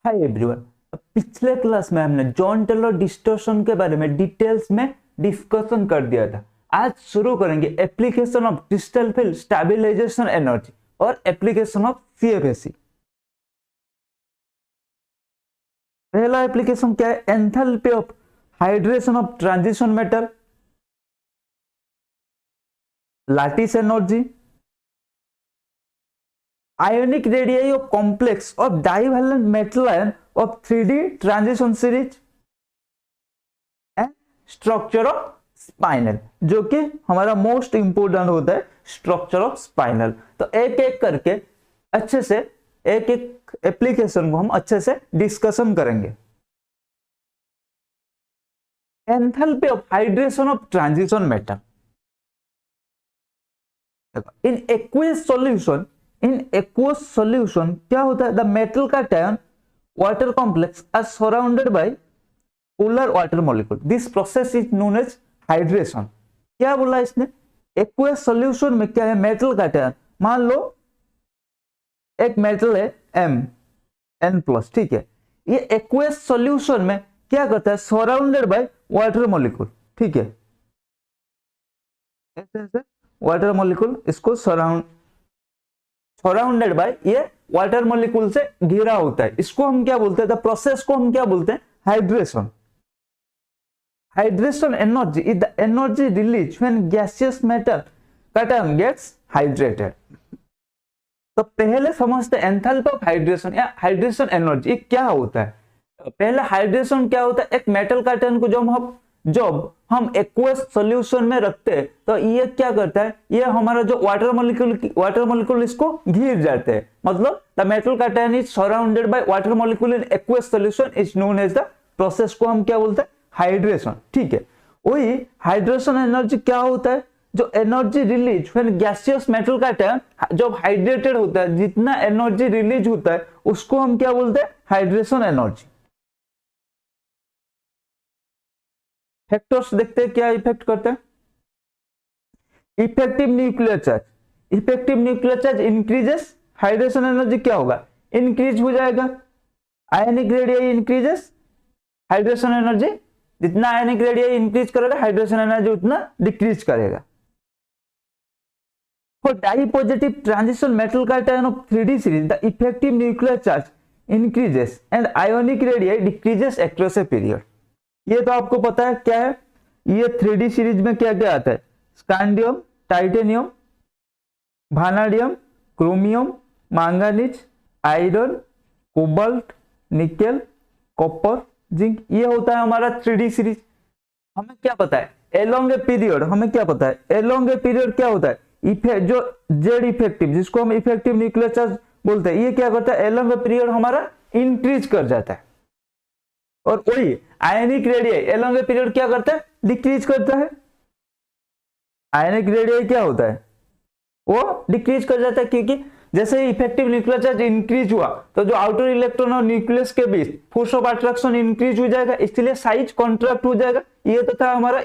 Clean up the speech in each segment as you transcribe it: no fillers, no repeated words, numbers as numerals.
Hi everyone. पिछले class में हमने जॉन टेलर डिस्टॉर्शन के बारे में डिटेल्स में डिस्कशन कर दिया था। आज शुरू करेंगे application of crystal field stabilization energy और एप्लीकेशन ऑफ सीएफएसी। पहला एप्लीकेशन क्या है? Enthalpy of hydration of transition metal, lattice energy, ionic radii of complex of divalent metal ion of 3D transition series and structure of spinel, जो कि हमारा most important होता है structure of spinal. तो एक एक करके अच्छे से एक एक एप्लीकेशन को हम अच्छे से डिस्कशन करेंगे। Enthalpy of hydration of transition metal in aqueous solution. In aqueous solution क्या होता है? The metal cation water complex are surrounded by polar water molecule. This process is known as hydration. क्या बोला इसने? एक्वस सॉल्यूशन में क्या है? Metal cation, मान लो एक मेटल है Mn+, ठीक है। ये एक्वस सॉल्यूशन में क्या करता है? सराउंडेड बाय वाटर मॉलिक्यूल, ठीक है। ऐसे ऐसे वाटर मॉलिक्यूल इसको सराउंडेड बाय ये वाटर मॉलिक्यूल से घिरा होता है। इसको हम क्या बोलते हैं? द प्रोसेस को हम क्या बोलते हैं? Hydration. Hydration energy is the energy release when gaseous metal cation gets hydrated. तो पहले समझते हैं एंथैल्पी ऑफ हाइड्रेशन या हाइड्रेशन एनर्जी क्या होता है। पहले हाइड्रेशन क्या होता है? एक मेटल cation को जब हम एक्वस सॉल्यूशन में रखते हैं तो ये क्या करता है? ये हमारा जो वाटर मॉलिक्यूल इसको घिर जाते हैं। मतलब the metal cation is surrounded by water molecule in aqueous solution is known as the process को हम क्या बोलते हैं? हाइड्रेशन, ठीक है। वही हाइड्रेशन एनर्जी क्या होता है? जो energy release when gaseous metal cation जब हाइड्रेटेड होता है, जितना एनर्जी रिलीज होता है उसको हम क्या बोलते हैं? Hydration energy. फैक्टर्स देखते हैं क्या इफेक्ट करते हैं। Effective nuclear charge. Effective nuclear charge increases, hydration energy क्या होगा? इंक्रीज हो जाएगा। Ionic radius increases, hydration energy जितना आयनिक रेडियस इंक्रीज करेगा हाइड्रेशन एनर्जी उतना डिक्रीज करेगा। For di positive transition metal cation of 3D series the effective nuclear charge increases and ionic radius decreases across a period. ये तो आपको पता है क्या है। ये 3D सीरीज में क्या क्या आता है? Scandium, titanium, vanadium, chromium, manganese, iron, cobalt, nickel, copper, zinc. ये होता है हमारा 3D सीरीज। हमें क्या पता है? एलोंग ए पीरियड, हमें क्या पता है? एलोंग ए पीरियड क्या होता है? इफेक्ट जो जेड इफेक्टिव, जिसको हम इफेक्टिव न्यूक्लियर चार्ज बोलते हैं, ये क्या करता है? एलोंग ए पीरियड हमारा इंक्रीज कर जाता है। और वही ionic radius along a period क्या करता है? डिक्रीज करता है। आयनिक रेडियस क्या होता है? वो डिक्रीज कर जाता है, क्योंकि जैसे इफेक्टिव न्यूक्लियर चार्ज इंक्रीज हुआ तो जो आउटर इलेक्ट्रॉन और न्यूक्लियस के बीच फोर्स ऑफ अट्रैक्शन इंक्रीज हो जाएगा, इसलिए साइज कॉन्ट्रैक्ट हो जाएगा। ये तो था हमारा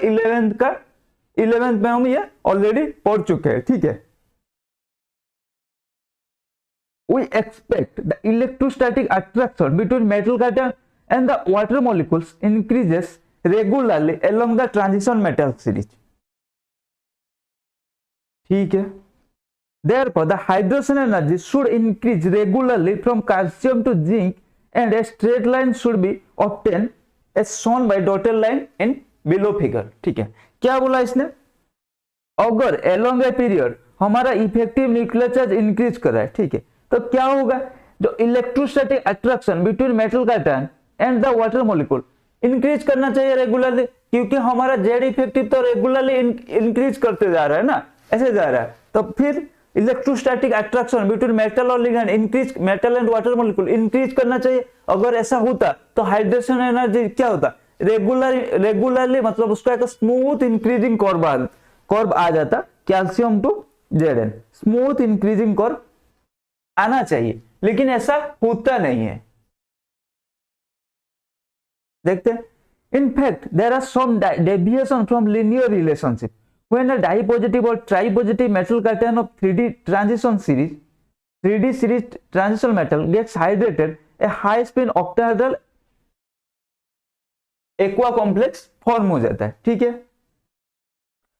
11th में हम ये ऑलरेडी पढ़ चुके हैं, ठीक है। We expect the electrostatic attraction between metal cation and the water molecules increases regularly along the transition metal series, ठीक है। Therefore, the hydration energy should increase regularly from calcium to zinc, and a straight line should be obtained as shown by dotted line in below figure, ठीक है। क्या बोला इसने? अगर along a period हमारा effective nuclear charge increase कर रहा है, ठीक है, तो क्या होगा? जो electrostatic attraction between metal cation and the water molecule increase करना चाहिए रेगुलरली, क्योंकि हमारा जेड इफेक्टिव तो रेगुलरली इंक्रीज करते जा रहा है ना, ऐसे जा रहा है। तो फिर इलेक्ट्रोस्टैटिक अट्रैक्शन बिटवीन मेटल और ligand increase, metal and water molecule increase करना चाहिए। अगर ऐसा होता तो हाइड्रेशन एनर्जी क्या होता? रेगुलरली, मतलब उसका एक स्मूथ इंक्रीजिंग कर्व आ जाता, calcium to Zn, smooth increasing curve आना चाहिए, लेकिन ऐसा होता नहीं है। देखते हैं। In fact, there are some deviation from linear relationship. When a dipositive or tripositive metal cation of 3D transition series transition metal gets hydrated a high spin octahedral aqua complex form हो जाता है, ठीक है।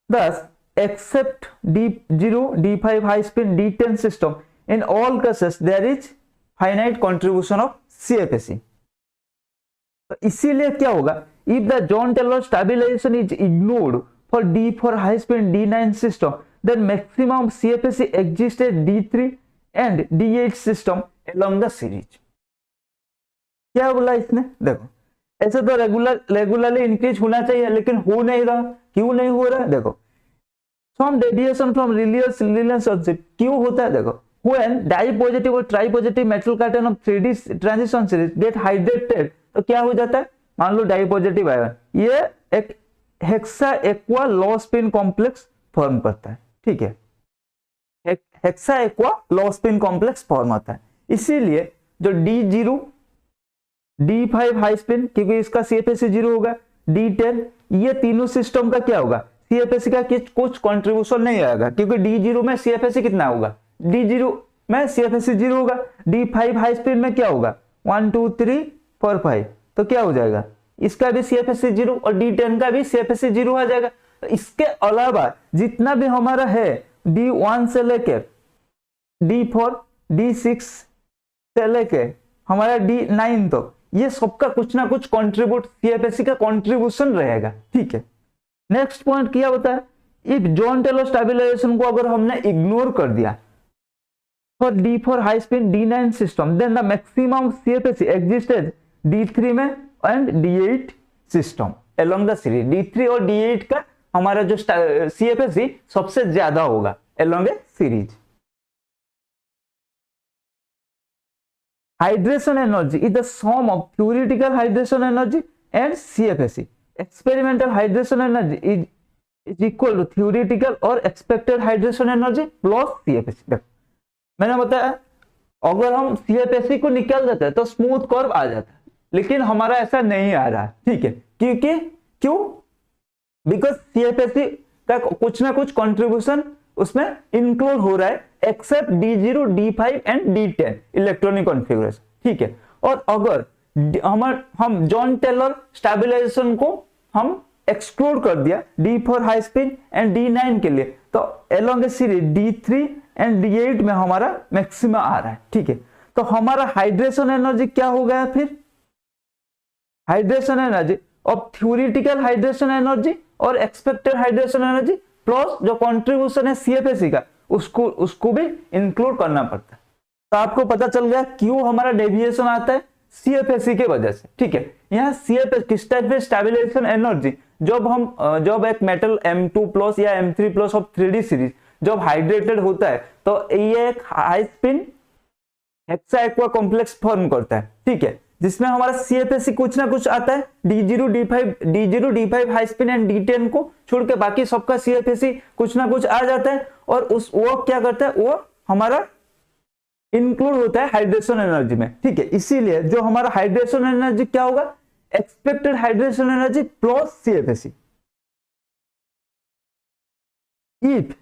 Thus, except D0, D5 high spin D10 system, in all cases there is finite contribution of CFSE. तो इसीलिए क्या होगा, if the John-Taylor stabilization is ignored for D4 high spin D9 system, then maximum CFSE exists at D3 and D8 system along the series. क्या बोला इसने, देखो ऐसे तो रेगुलरली इंक्रीज होना चाहिए लेकिन हो नहीं रहा, क्यों नहीं हो रहा है, देखो सम डेविएशन फ्रॉम रिलेशनशिप क्यों होता है, देखो व्हेन डाई पॉजिटिव और tri positive metal cation of 3D transition series get hydrated तो क्या हो जाता है, मान लो डाई पॉजिटिव आयन ये एक हेक्सा एक्वा लो स्पिन कॉम्प्लेक्स फॉर्म करता है, ठीक है, हेक्सा एक्वा लो स्पिन कॉम्प्लेक्स फॉर्म होता है। इसीलिए जो D0 D5 हाई स्पिन क्योंकि इसका CFSE 0 होगा, D10 ये तीनों सिस्टम का क्या होगा, CFSE का कुछ कंट्रीब्यूशन नहीं आएगा क्योंकि D0 में CFSE कितना होगा, D0 में CFSE 0 होगा, D5 हाई स्पिन में क्या होगा 1 2 3 4 5 तो क्या हो जाएगा, इसका भी CFSE 0 और D10 का भी CFSE 0 आ जाएगा। तो इसके अलावा जितना भी हमारा है D1 से लेकर D4 D6 से लेकर हमारा D9 तो ये सबका कुछ ना कुछ कंट्रीब्यूट CFSE का कंट्रीब्यूशन रहेगा, ठीक है। नेक्स्ट पॉइंट क्या होता है, इफ जॉन टेलर स्टेबलाइजेशन को अगर हमने इग्नोर कर दिया for D4 high spin D9 system then the maximum CFSE existed D3 में and D8 system along the series. D3 और D8 का हमारा जो CFSE सबसे ज्यादा होगा along A series. Hydration energy is the sum of theoretical hydration energy and CFSE. Experimental hydration energy is equal to theoretical or expected hydration energy plus CFSE. देखो मैंने बताया अगर हम CFSE को निकाल देते हैं तो स्मूथ कर्व आ जाता है, लेकिन हमारा ऐसा नहीं आ रहा, ठीक है, क्योंकि क्यों, बिकॉज CFSE का कुछ ना कुछ कंट्रीब्यूशन उसमें इंक्लूड हो रहा है accept D0, D5 and D10 electronic configuration, ठीक है। और अगर हम जॉन टेलर स्टेबलाइजेशन को हम एक्सक्लूड कर दिया D4 high spin and D9 के लिए तो along A series D3 and D8 में हमारा मैक्सिमा आ रहा है, ठीक है। तो हमारा हाइड्रेशन एनर्जी क्या हो गया, फिर hydration energy of theoretical hydration energy और एक्सपेक्टेड हाइड्रेशन एनर्जी प्लस जो कंट्रीब्यूशन है CFSE का उसको भी इंक्लूड करना पड़ता है। तो आपको पता चल गया क्यों हमारा डेविएशन आता है CFSE के वजह से, ठीक है। यहाँ CFSE किस टाइप में स्टेबलाइजेशन एनर्जी जब एक मेटल M2+ या M3+ ऑफ 3D सीरीज जब हाइड्रेटेड होता है तो ये एक high spin hexa aqua complex form करता है, ठीक है, जिसमें हमारा CFSE कुछ ना कुछ आता है D0 D5 high spin and D10 को छोड़ के बाकी सबका CFSE कुछ ना कुछ आ जाता है और वो क्या करता है, वो हमारा इंक्लूड होता है हाइड्रेशन एनर्जी में, ठीक है। इसीलिए जो हमारा हाइड्रेशन एनर्जी क्या होगा, expected hydration energy plus CFSE। If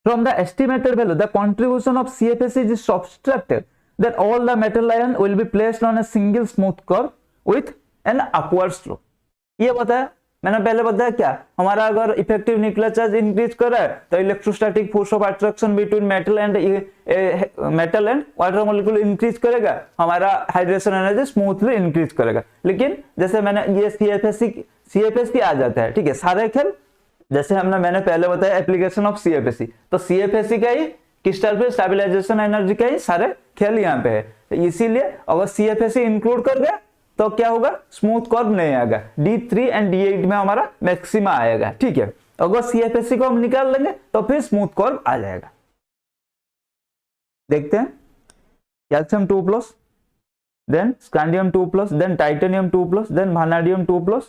from the estimated value the contribution of CFSE is subtracted, then all the metal ion will be placed on a single smooth curve with an upward slope। ये बताया मैंने पहले बताया क्या, हमारा अगर effective nuclear charge increase कर रहा है तो electrostatic force of attraction between metal and water molecule increase करेगा, हमारा हाइड्रेशन एनर्जी स्मूथली इंक्रीज करेगा। लेकिन जैसे मैंने ये CFSE आ जाता है, ठीक है, सारे खेल जैसे मैंने पहले बताया एप्लीकेशन ऑफ CFSE, तो CFSE का ही क्रिस्टल पे स्टेबलाइजेशन एनर्जी का ही सारे खेल यहाँ पे है। तो इसीलिए अगर CFSE इंक्लूड कर गया तो क्या होगा, स्मूथ कर्व नहीं आएगा, D3 एंड D8 में हमारा मैक्सिमा आएगा, ठीक है। अगर CFSE को हम निकाल लेंगे तो फिर स्मूथ कर्व आ जाएगा। देखते हैं calcium 2+, then scandium 2+, then titanium 2+, then vanadium 2+,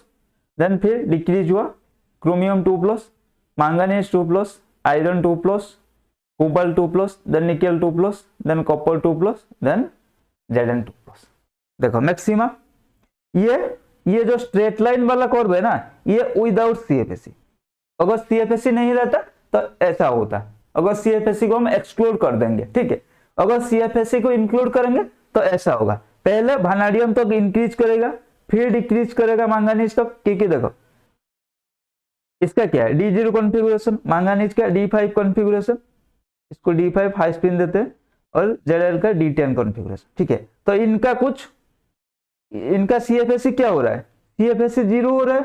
then फिर डिक्रीज हुआ chromium 2+, manganese 2+, iron 2+, cobalt 2+, then nickel 2+, then copper 2+, then Zn 2+। देखो मैक्सिमा ये जो स्ट्रेट लाइन वाला कर्व है ना, ये विदाउट CFSE। अगर CFSE नहीं रहता तो ऐसा होता, अगर CFSE को हम एक्सक्लूड कर देंगे, ठीक है, अगर CFSE को इंक्लूड करेंगे तो ऐसा होगा। पहले वैनेडियम तक इंक्रीज करेगा, फिर डिक्रीज करेगा मैंगनीज तक, क्योंकि देखो इसका क्या है D0 कॉन्फ़िगरेशन, मैंगनीज का D5 कॉन्फ़िगरेशन, इसको D5 हाई स्पिन देते हैं, और Zl का D10 कॉन्फ़िगरेशन, ठीक है। तो इनका CFSE क्या हो रहा है, CFSE 0 हो रहा है,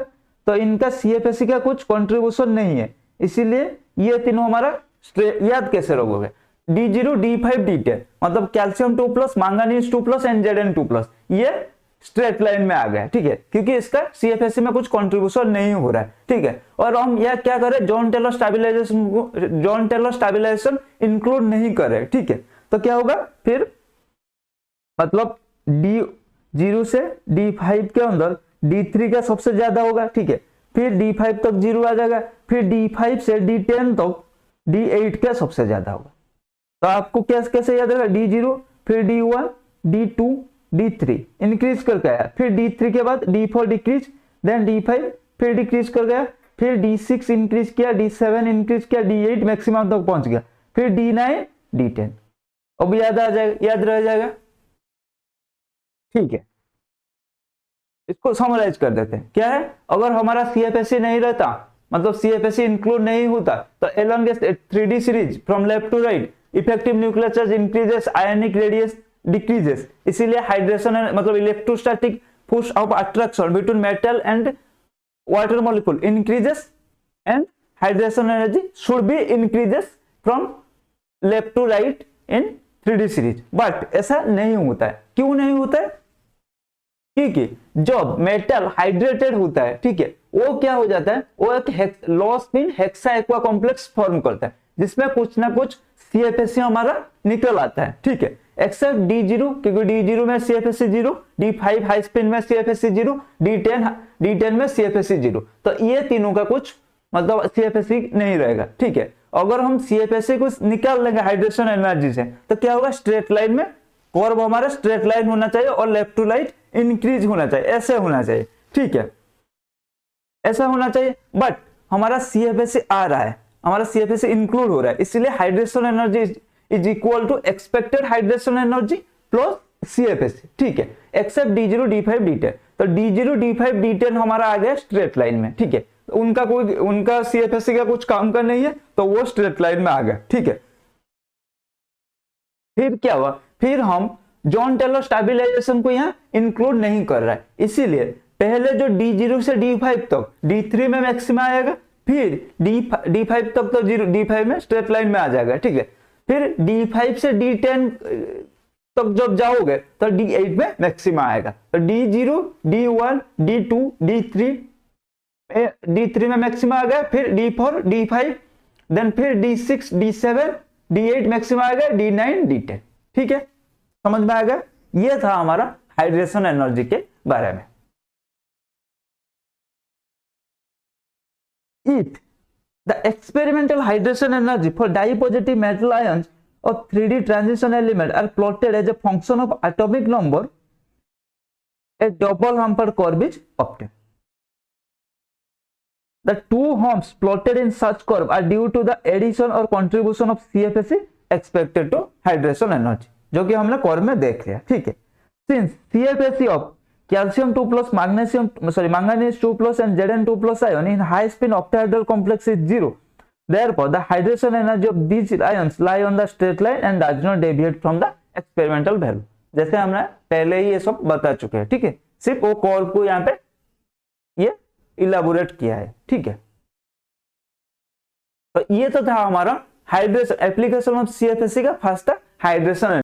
तो इनका CFSE का कुछ कंट्रीब्यूशन नहीं है, इसीलिए ये तीनों हमारा याद कैसे रखोगे, D0 D5 D10 मतलब कैल्शियम 2+, मैंगनीज 2+ एंड Zn 2+, ये स्ट्रेट लाइन में आ गया, ठीक है, क्योंकि इसका CFSE में कुछ कंट्रीब्यूशन नहीं हो रहा है, ठीक है। और हम यह क्या करें, जॉन टेलर स्टेबलाइजेशन इंक्लूड नहीं करे, ठीक है। तो क्या होगा फिर, मतलब D0 से D5 के अंदर D3 का सबसे ज्यादा होगा, ठीक है, फिर D5 तक 0 आ जाएगा, फिर D5 से D10 तक D8 का सबसे ज्यादा होगा। तो आपको कैसे याद रहेगा, D0 फिर D1 D2 D3 इंक्रीज करके आया, फिर D3 के बाद D4 डिक्रीज, देन D5 फिर डिक्रीज कर गया, फिर D6 इंक्रीज किया, D7 इंक्रीज किया, D8 मैक्सिमम तक पहुंच गया, फिर D9 D10। अब याद रह जाएगा, ठीक है। इसको समराइज कर देते हैं, क्या है, अगर हमारा CFSE नहीं रहता, मतलब CFSE इंक्लूड नहीं होता, तो along 3D series from left to right effective nuclear charge increases, ionic radius decreases, इसीलिए हाइड्रेशन मतलब electrostatic force of attraction between metal and water molecule increases, and hydration energy should be increases from left to right in 3D series. But ऐसा नहीं होता है, क्यों नहीं होता है, क्योंकि जब मेटल हाइड्रेटेड होता है, ठीक है, वो क्या हो जाता है, वो एक लो spin hexa aqua complex form करता है, जिसमें कुछ ना कुछ CFSE हमारा निकल आता है, ठीक है, एक्सेप्ट D0, क्योंकि D0 में CFSE 0, D5 हाई स्पिन में CFSE 0, D10 में CFSE 0, तो ये तीनों का कुछ मतलब CFSE नहीं रहेगा, ठीक है। अगर हम CFSE को निकाल लेंगे हाइड्रेशन एनर्जी से, तो क्या होगा, स्ट्रेट लाइन में कर्व हमारा स्ट्रेट लाइन होना चाहिए और लेफ्ट टू राइट इंक्रीज होना चाहिए, ऐसे होना चाहिए, ठीक है, ऐसा होना चाहिए। बट हमारा CFSE आ रहा है, हमारा CFSE इंक्लूड हो रहा है, इसलिए hydration energy is equal to expected hydration energy plus CFSE, ठीक है, एक्सेप्ट D0 D5 D10। तो D0 D5 D10 हमारा आ गया स्ट्रेट लाइन में, ठीक है, उनका CFSE का कुछ काम का नहीं है, तो वो स्ट्रेट लाइन में आ गया, ठीक है। फिर क्या हुआ, फिर हम जॉन टेलर स्टेबलाइजेशन को यहाँ इंक्लूड नहीं कर रहा है, इसीलिए पहले जो D0 से D5 तक D3 में मैक्सिमा आएगा, फिर D5 तक तो D5 में स्ट्रेट लाइन में आ जाएगा, ठीक है, फिर D5 से D10 तक जब जाओगे तो D8 में मैक्सिमा आएगा, तो D0 D1 D2 D3 में मैक्सिमा आ गया, फिर D4 D5, देन फिर D6 D7 D8 मैक्सिमा आ गया, D9 D10, ठीक है, समझ में आ गया। ये था हमारा हाइड्रेशन एनर्जी के बारे में। If the experimental hydration energy for dipositive metal ions of 3D transition element are plotted as a function of atomic number, a double hampered curve is obtained. The two humps plotted in such curve are due to the addition or contribution of CFSE expected to hydration energy, जो कि हमने curve में देख लिया, ठीक है। Since CFSE of calcium 2+, manganese 2+ and Zn 2+ ion in high spin octahedral complex is 0, therefore the hydration energy of these ions lie on the straight line and does not deviate from the experimental value। जैसे हमने पहले ही ये सब बता चुके हैं, ठीक है, सिर्फ वो कर्व को यहाँ पे ये इलाबोरेट किया है, ठीक है। तो ये तो था हमारा हाइड्रेशन एप्लीकेशन ऑफ CFSE का फर्स्ट हाइड्रेशन